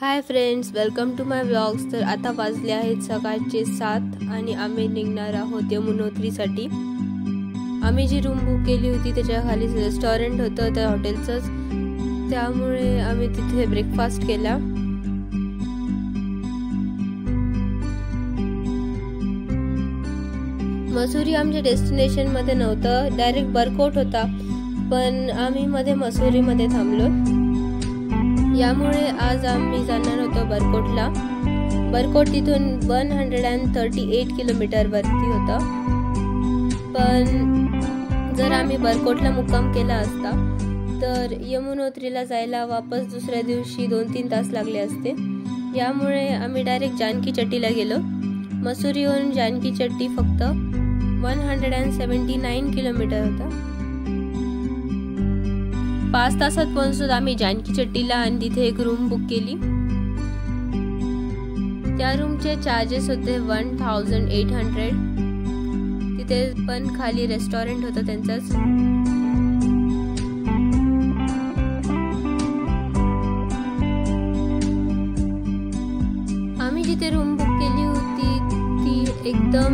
High friends, welcome to my vlogs. तर आता वाजले आहेत सकाळचे 7 आणि आम्ही निघणार आहोत यमुनोत्रीसाठी। आम्ही जी रूम बुक केली होती त्याच्या खाली रेस्टॉरंट होतं त्या हॉटेलचंच, त्यामुळे आम्ही तिथे ब्रेकफास्ट केला। मसुरी आमच्या डेस्टिनेशन मध्ये नव्हतं, डायरेक्ट बरकोट होता, पण आम्ही मध्ये मसुरीमध्ये थांबलो। यामुळे आज आम्ही जाणार होतो बरकोटला। बरकोट तिथून 138 किलोमीटर वरती होता, पण जर आम्ही बरकोटला मुक्काम केला असता तर यमुनोत्रीला जायला वापस दुसऱ्या दिवशी 2-3 तास लागले असते। यामुळे आम्ही डायरेक्ट जानकी चट्टीला गेलो। मसुरीहून जानकी चट्टी फक्त 179 किलोमीटर होता। 5 तासात पोहोचलो आम्ही जानकी चट्टीला आणि तिथे एक रूम बुक केली। त्या रूमचे चार्जेस होते 1800। तिथे पण खाली रेस्टॉरंट होतं त्यांचंच। आम्ही जिथे रूम बुक केली होती ती एकदम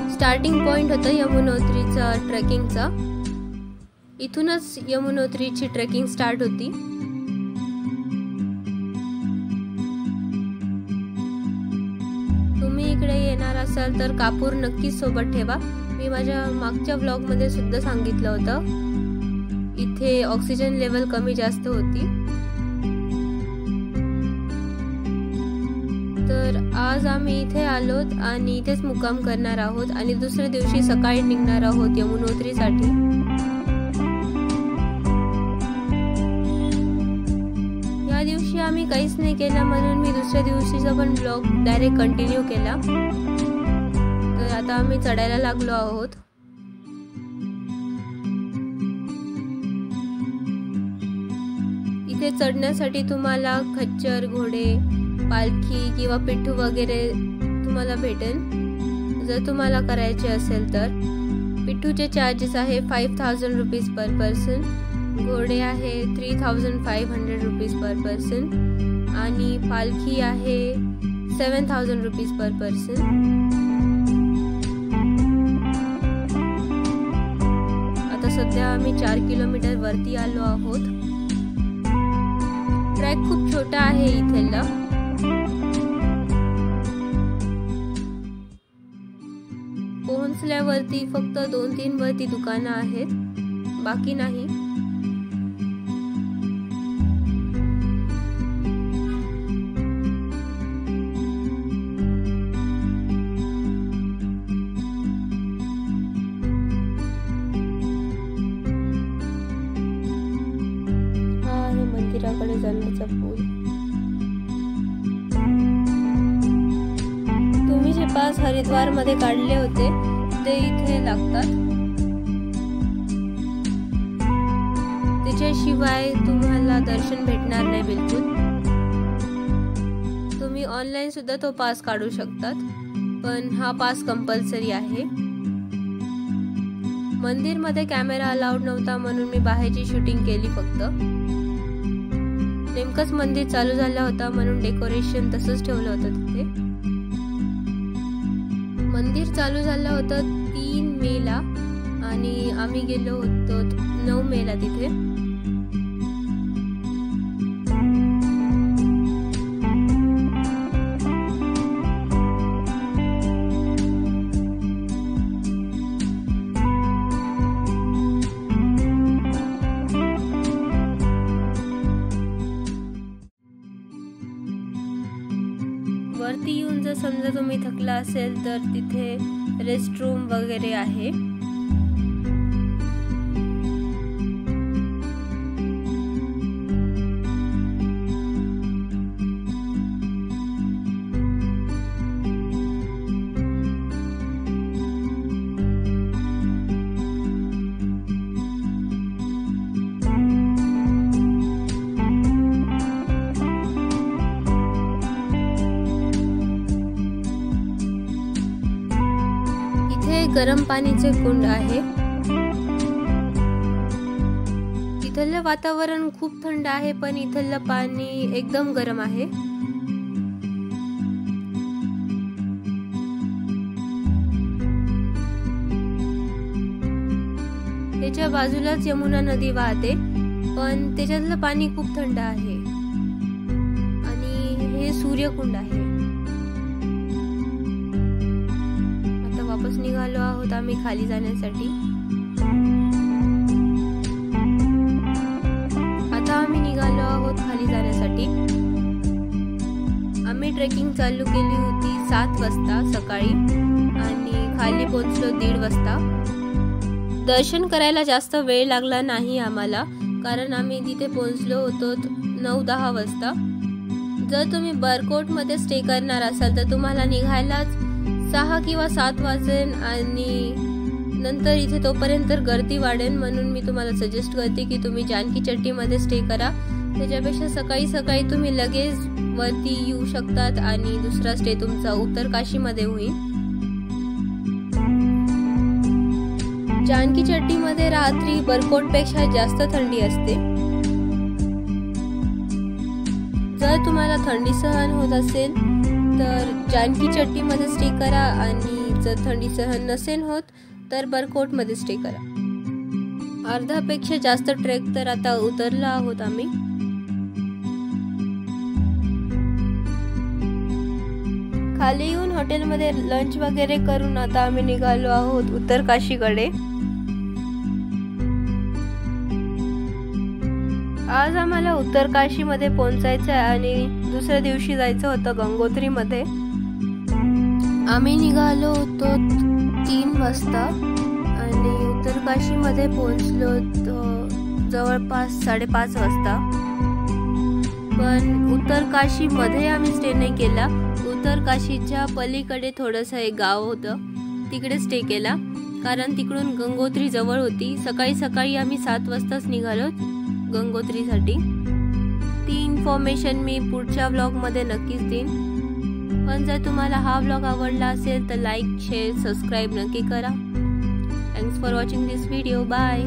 स्टार्टिंग पॉइंट होतं यमुनोत्रीचा ट्रेकिंगचा। इथूनच यमुनोत्रीची ट्रेकिंग स्टार्ट होती। तुम्ही इकडे येणार असाल तर कापूर नक्कीच सोबत ठेवा। मी माझ्या मागच्या व्लॉग मध्ये सुद्धा सांगितलं होतं, इथे ऑक्सिजन लेवल कमी जास्त होती। तर आज आम्ही इथे आलोत आणि इथेच मुक्काम करणार आहोत आणि दुसऱ्या दिवशी सकाळी निघणार आहोत यमुनोत्रीसाठी। या दिवशी आम्ही काहीच नाही केलं, म्हणून मी दुसऱ्या दिवशीचा पण ब्लॉग डायरेक्ट कंटिन्यू केला। तर आता आम्ही चढायला लागलो आहोत। इथे चढण्यासाठी तुम्हाला खच्चर, घोडे, पालखी किंवा पिठू वगैरे तुम्हाला भेटेल जर तुम्हाला करायचे असेल तर। पिठूचे चार्जेस आहे 5000 रुपीज पर पर्सन, घोडे आहे 3500 रुपीज पर पर्सन आणि पालखी आहे 7000 रुपीज पर पर्सन। आता सध्या आम्ही 4 किलोमीटर वरती आलो आहोत। ट्रॅक खूप छोटा आहे इथला। पोहोचल्यावरती फक्त 2-3 वरती दुकानं आहेत, बाकी नाही। मंदिराकडे जाण्याचा पूल। तुम्ही जे पास हरिद्वार मध्ये काढले होते ते इथे लागतात, त्याच्याशिवाय तुम्हाला दर्शन भेटणार नाही बिलकुल। तुम्ही ऑनलाईन सुद्धा तो पास काढू शकतात, पण हा पास कंपल्सरी आहे। मंदिर मध्ये कॅमेरा अलाउड नव्हता, म्हणून मी बाहेरची शूटिंग केली फक्त। नेमकंच मंदिर चालू झाला होता, म्हणून डेकोरेशन तसंच ठेवलं होतं तिथे। मंदिर चालू झालं होतं 3 मेला आणि आम्ही गेलो होतो 9 मेला तिथे। वरती येऊन जर समजा तुम्ही थकला असेल तर तिथे रेस्ट रूम वगैरे आहे। गरम पाणीचे कुंड आहे। इथलं वातावरण खूप थंड आहे, पण इथलं पाणी एकदम गरम आहे। त्याच्या बाजूलाच यमुना नदी वाहते, पण त्याच्यातलं पाणी खूप थंड आहे आणि हे सूर्यकुंड आहे. आता वापस निघालो आहोत आम्ही खाली जाण्यासाठी. आम्ही ट्रेकिंग चालू केली होती 7 वाजता सकाळी आणि खाली पोहोचलो 1:30 वाजता. दर्शन करायला जास्त वेळ लागला नाही आम्हाला, कारण आम्ही तिथे पोहोचलो होतो 9-10 वाजता. जर तुम्ही बरकोटमध्ये स्टे करणार असाल तर तुम्हाला निघायलाच 6 किंवा 7 वाजेल आणि नंतर इथे तोपर्यंत गर्दी वाढेल. म्हणून मी तुम्हाला सजेस्ट करते की तुम्ही जानकी चट्टीमध्ये स्टे करा. त्याच्यापेक्षा सकाळी सकाळी तुम्ही लगेच वरती येऊ शकतात आणि दुसरा स्टे तुमचा उत्तरकाशीमध्ये होईल. जानकी चट्टीमध्ये रात्री बरकोटपेक्षा जास्त थंडी असते. जर तुम्हाला थंडी सहन होत असेल तर जानकी चट्टीमध्ये स्टे करा आणि जर थंडी सहन नसेल होत तर बरकोटमध्ये स्टे करा. अर्ध्यापेक्षा जास्त ट्रेक तर आता उतरलो आहोत आम्ही. खाली येऊन हॉटेलमध्ये लंच वगैरे करून आता आम्ही निघालो आहोत उत्तरकाशीकडे. आज आम्हाला उत्तरकाशीमध्ये पोहोचायचं आहे आणि दुसऱ्या दिवशी जायचं होतं गंगोत्रीमध्ये. आम्ही निघालो होतो 3 वाजता आणि उत्तरकाशीमध्ये पोहोचलो जवळपास 5:30 वाजता. पण उत्तरकाशीमध्ये आम्ही स्टे नाही केला. उत्तरकाशीच्या पलीकडे थोडंसं एक गाव होतं, तिकडे स्टे केला कारण तिकडून गंगोत्री जवळ होती. सकाळी सकाळी आम्ही 7 वाजताच निघालो गंगोत्रीसाठी. ती इन्फॉर्मेशन मी पुढच्या व्लॉगमध्ये नक्कीच देईन. पण जर तुम्हाला हा व्लॉग आवडला असेल तर लाईक, शेअर, सबस्क्राईब नक्की करा. Thanks for watching this video. Bye.